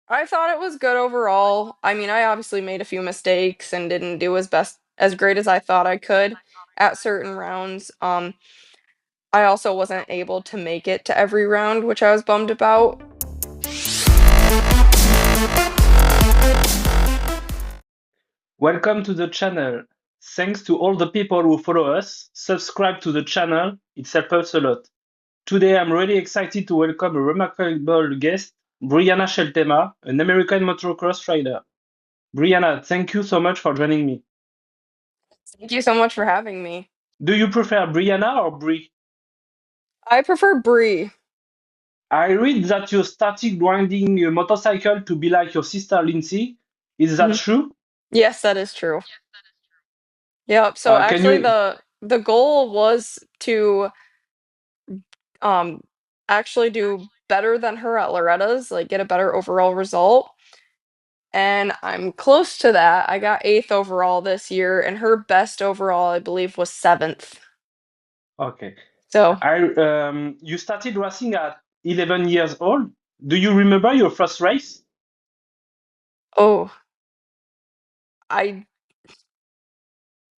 I thought it was good overall. I mean, I obviously made a few mistakes and didn't do as great as I thought I could at certain rounds. I also wasn't able to make it to every round, which I was bummed about. Welcome to the channel. Thanks to all the people who follow us, subscribe to the channel, it helps us a lot. Today I'm really excited to welcome a remarkable guest, Brianna Scheltema, an American motocross rider. Brianna, thank you so much for joining me. Thank you so much for having me. Do you prefer Brianna or Bree? I prefer Bree. I read that you started riding a motorcycle to be like your sister Lindsay. Is that Mhm. true? Yes, that is true. Yep. So Can actually you the goal was to um actually do better than her at Loretta's, like get a better overall result. And I'm close to that. I got 8th overall this year, and her best overall, I believe, was 7th. Okay. So, You started racing at 11 years old. Do you remember your first race? oh, I,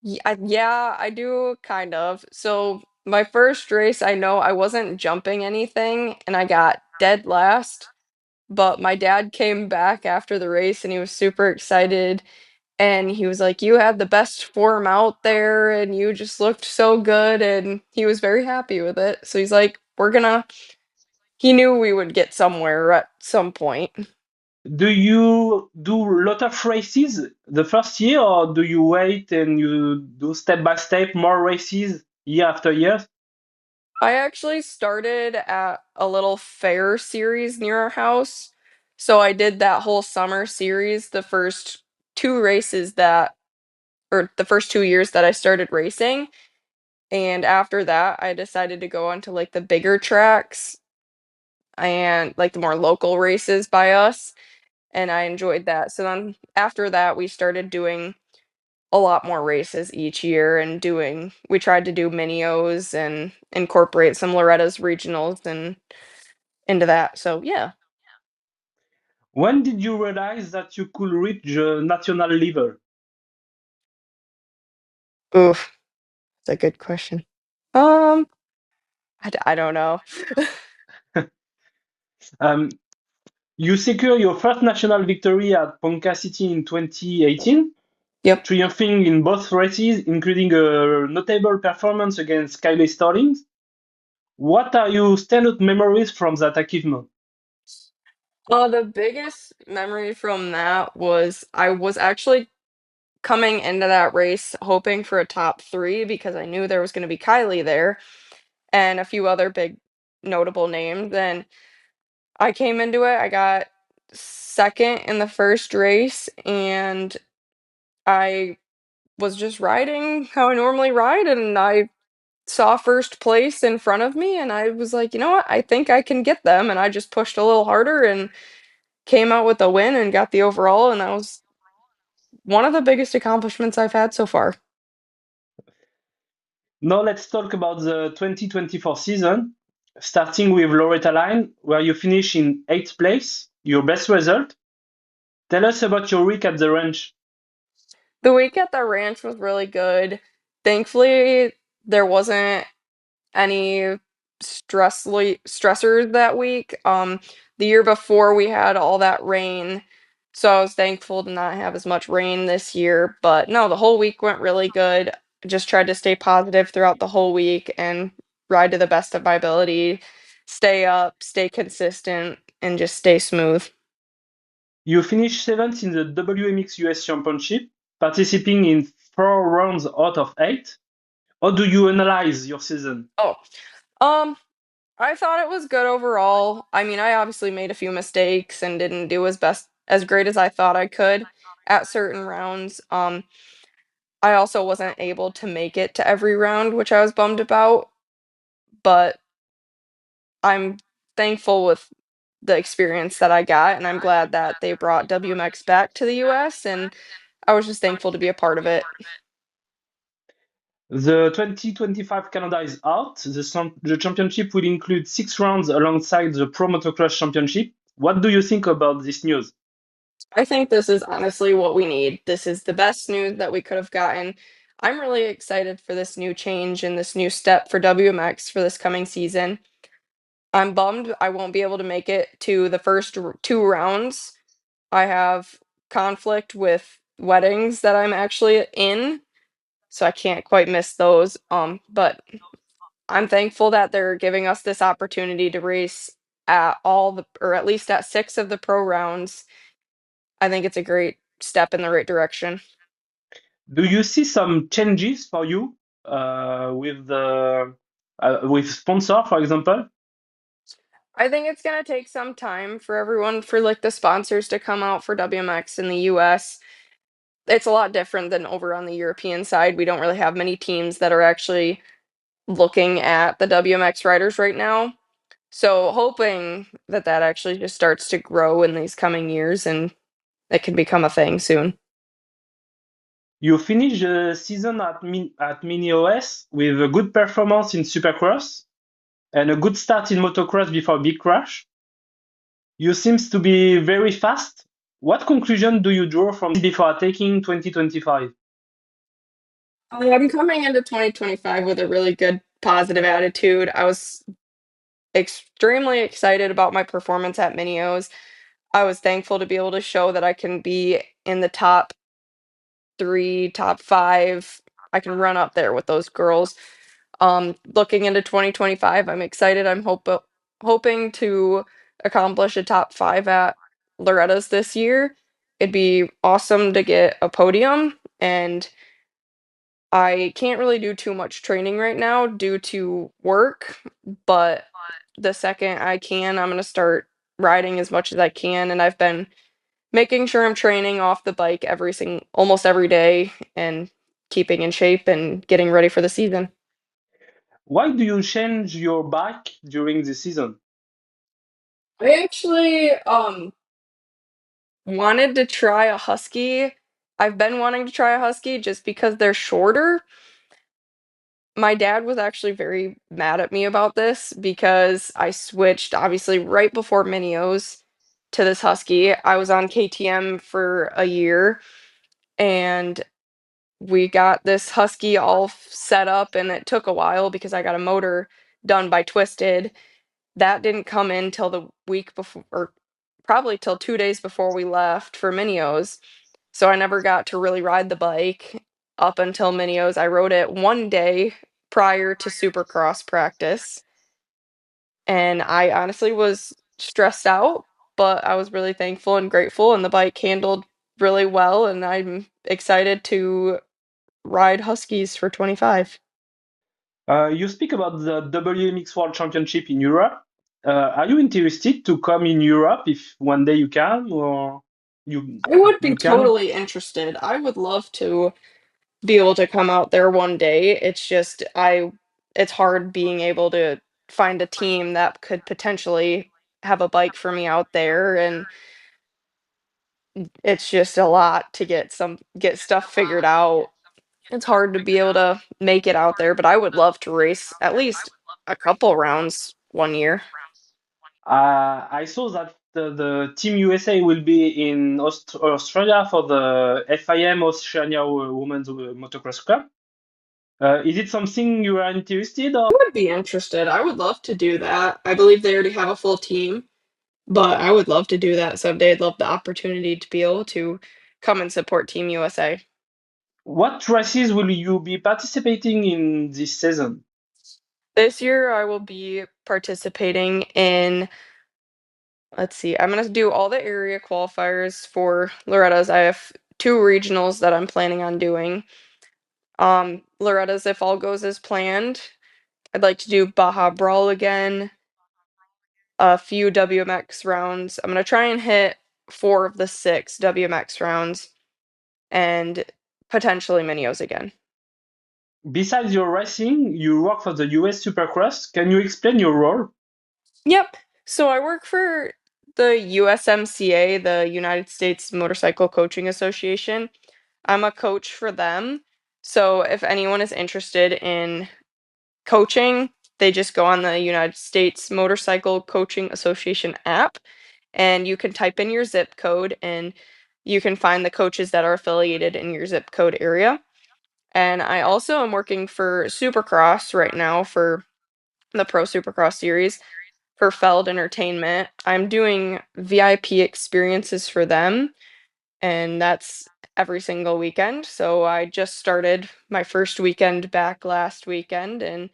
yeah, I do kind of. So, my first race, I know I wasn't jumping anything, and I got dead last. But my dad came back after the race, and he was super excited. And he was like, "You had the best form out there, and you just looked so good." And he was very happy with it. So he's like, he knew we would get somewhere at some point. Do you do a lot of races the first year, or do you wait and you do step by step more races year after year? I actually started at a little fair series near our house. So I did that whole summer series, the first two races that, or the first 2 years that I started racing. And after that, I decided to go onto like the bigger tracks and like the more local races by us. And I enjoyed that. So then after that, we started doing a lot more races each year and we tried to do mini-O's and incorporate some Loretta's regionals and into that. So yeah. When did you realize that you could reach the national level? Oof, that's a good question. Um, I don't know. Um, you secure your first national victory at Ponca City in 2018, Yep. triumphing in both races, including a notable performance against Kyle Stallings. What are your standout memories from that achievement? The biggest memory from that was I was actually coming into that race hoping for a top three because I knew there was going to be Kylie there and a few other big notable names. And I came into it, I got second in the first race, and I was just riding how I normally ride, and I saw first place in front of me, and I was like, you know what? I think I can get them. And I just pushed a little harder and came out with a win and got the overall. And that was one of the biggest accomplishments I've had so far. Now let's talk about the 2024 season, starting with Loretta Line, where you finish in 8th place, your best result. Tell us about your week at the ranch. The week at the ranch was really good. Thankfully, there wasn't any stressors that week. The year before we had all that rain, so I was thankful to not have as much rain this year. But no, the whole week went really good. Just tried to stay positive throughout the whole week and ride to the best of my ability, stay up, stay consistent, and just stay smooth. You finished 7th in the WMX US Championship, participating in 4 rounds out of 8. How do you analyze your season? Oh, um, I thought it was good overall. I mean, I obviously made a few mistakes and didn't do as great as I thought I could at certain rounds. I also wasn't able to make it to every round, which I was bummed about, but I'm thankful with the experience that I got, and I'm glad that they brought WMX back to the US, and I was just thankful to be a part of it. The 2025 Canada is out. The championship will include 6 rounds alongside the Pro Motocross Championship. What do you think about this news? I think this is honestly what we need. This is the best news that we could have gotten. I'm really excited for this new change and this new step for WMX for this coming season. I'm bummed I won't be able to make it to the first two rounds. I have conflict with weddings that I'm actually in, so I can't quite miss those. But I'm thankful that they're giving us this opportunity to race at all the, or at least at six of the pro rounds. I think it's a great step in the right direction. Do you see some changes for you with the with sponsor, for example? I think it's gonna take some time for everyone, for like the sponsors to come out for WMX in the US. It's a lot different than over on the European side. We don't really have many teams that are actually looking at the WMX riders right now. So hoping that that actually just starts to grow in these coming years and it can become a thing soon. You finished the season at Mini OS with a good performance in Supercross and a good start in motocross before big crash. You seems to be very fast. What conclusion do you draw from this before taking 2025? I'm coming into 2025 with a really good positive attitude. I was extremely excited about my performance at Minios. I was thankful to be able to show that I can be in the top three, top five. I can run up there with those girls. Looking into 2025, I'm excited. Hoping to accomplish a top five at Loretta's this year. It'd be awesome to get a podium, and I can't really do too much training right now due to work, but the second I can, I'm gonna start riding as much as I can, and I've been making sure I'm training off the bike almost every day and keeping in shape and getting ready for the season. Why do you change your bike during the season? I actually wanted to try a husky. I've been wanting to try a husky just because they're shorter. My dad was actually very mad at me about this because I switched obviously right before Minios to this husky. I was on KTM for a year and we got this husky all set up and it took a while because I got a motor done by Twisted. That didn't come in till the week before, or probably till 2 days before we left for Minios. So I never got to really ride the bike up until Minios. I rode it one day prior to Supercross practice, and I honestly was stressed out, but I was really thankful and grateful, and the bike handled really well, and I'm excited to ride Huskies for 25. You speak about the WMX World Championship in Europe. Are you interested to come in Europe if one day you can, or you I would be you can? totally interested. I would love to be able to come out there one day. It's hard being able to find a team that could potentially have a bike for me out there, and it's just a lot to get stuff figured out. It's hard to be able to make it out there, but I would love to race at least a couple rounds one year. I saw that the Team USA will be in Australia for the FIM Australia Women's Motocross Cup. Is it something you are interested or? I would be interested. I would love to do that. I believe they already have a full team, but I would love to do that someday. I'd love the opportunity to be able to come and support Team USA. What races will you be participating in this season? This year, I will be participating in, let's see, I'm going to do all the area qualifiers for Loretta's. I have two regionals that I'm planning on doing. Loretta's, if all goes as planned, I'd like to do Baja Brawl again, a few WMX rounds. I'm going to try and hit four of the six WMX rounds and potentially Minios again. Besides your racing, you work for the US Supercross. Can you explain your role? Yep. So I work for the USMCA, the United States Motorcycle Coaching Association. I'm a coach for them. So if anyone is interested in coaching, they just go on the United States Motorcycle Coaching Association app and you can type in your zip code and you can find the coaches that are affiliated in your zip code area. And I also am working for Supercross right now for the Pro Supercross series for Feld Entertainment. I'm doing VIP experiences for them, and that's every single weekend. So I just started my first weekend back last weekend, and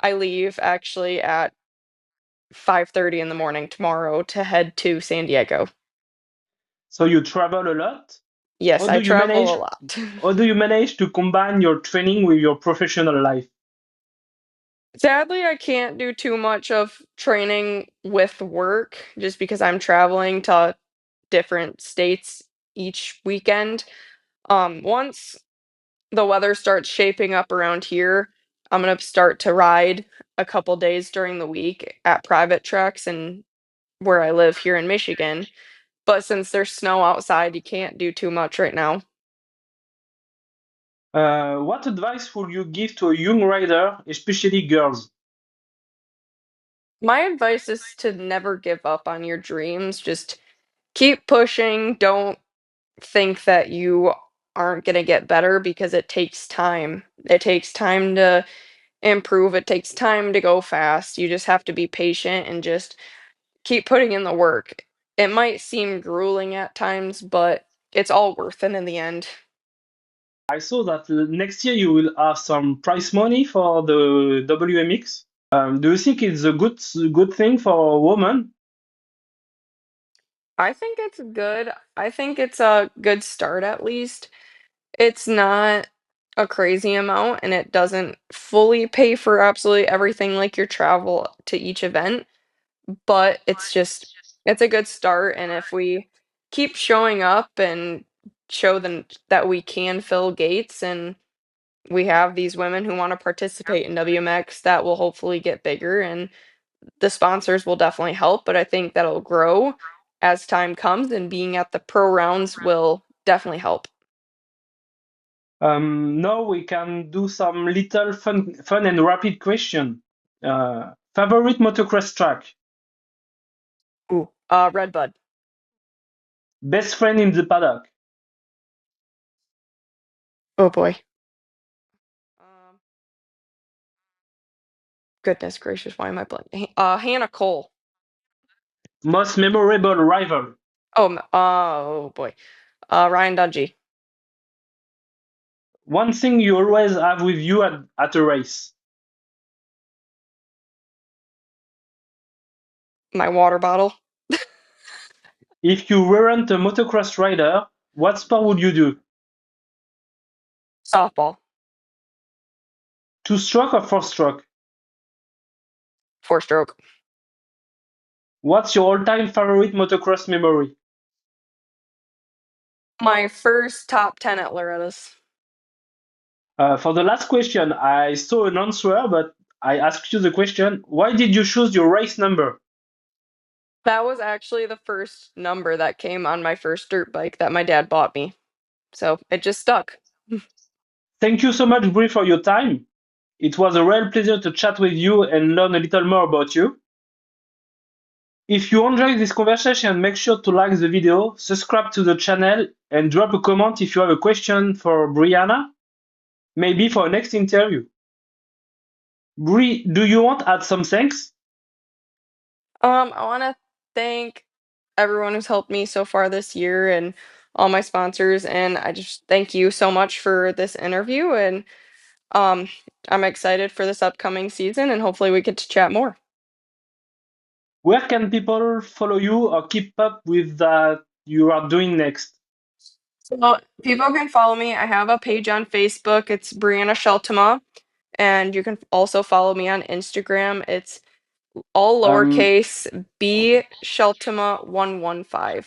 I leave actually at 5:30 in the morning tomorrow to head to San Diego. So you travel a lot? Yes, How I do you travel a manage lot. how do you manage to combine your training with your professional life? Sadly, I can't do too much of training with work just because I'm traveling to different states each weekend. Once the weather starts shaping up around here, I'm gonna start to ride a couple days during the week at private tracks and where I live here in Michigan. But since there's snow outside, you can't do too much right now. What advice would you give to a young rider, especially girls? My advice is to never give up on your dreams. Just keep pushing. Don't think that you aren't gonna get better because it takes time. It takes time to improve. It takes time to go fast. You just have to be patient and just keep putting in the work. It might seem grueling at times, but it's all worth it in the end. I saw that next year you will have some prize money for the WMX. Do you think it's a good thing for a woman? I think it's good. I think it's a good start at least. It's not a crazy amount and it doesn't fully pay for absolutely everything like your travel to each event, but it's a good start, and if we keep showing up and show them that we can fill gates and we have these women who want to participate in WMX, that will hopefully get bigger and the sponsors will definitely help, but I think that'll grow as time comes and being at the pro rounds will definitely help. Now we can do some little fun and rapid question. Favorite motocross track? Ooh, Red Bud. Best friend in the paddock? Oh boy. Um, Goodness gracious, why am I blanking? Hannah Cole. Most memorable rival? Oh boy. Ryan Dungey. One thing you always have with you at a race? My water bottle. If you weren't a motocross rider, what sport would you do? Softball. Two-stroke or four-stroke? Four stroke. What's your all-time favorite motocross memory? My first top 10 at Loretta's. For the last question, I saw an answer, but I asked you the question, why did you choose your race number? That was actually the first number that came on my first dirt bike that my dad bought me. So it just stuck. Thank you so much, Bree, for your time. It was a real pleasure to chat with you and learn a little more about you. If you enjoyed this conversation, make sure to like the video, subscribe to the channel, and drop a comment if you have a question for Brianna, maybe for a next interview. Bree, do you want to add some thanks? I want to thank everyone who's helped me so far this year and all my sponsors, and I just thank you so much for this interview, and um, I'm excited for this upcoming season, and hopefully we get to chat more. Where can people follow you or keep up with that you are doing next? So people can follow me. I have a page on Facebook. It's Brianna Scheltema, and you can also follow me on Instagram. It's all Um, lowercase B Scheltema 115.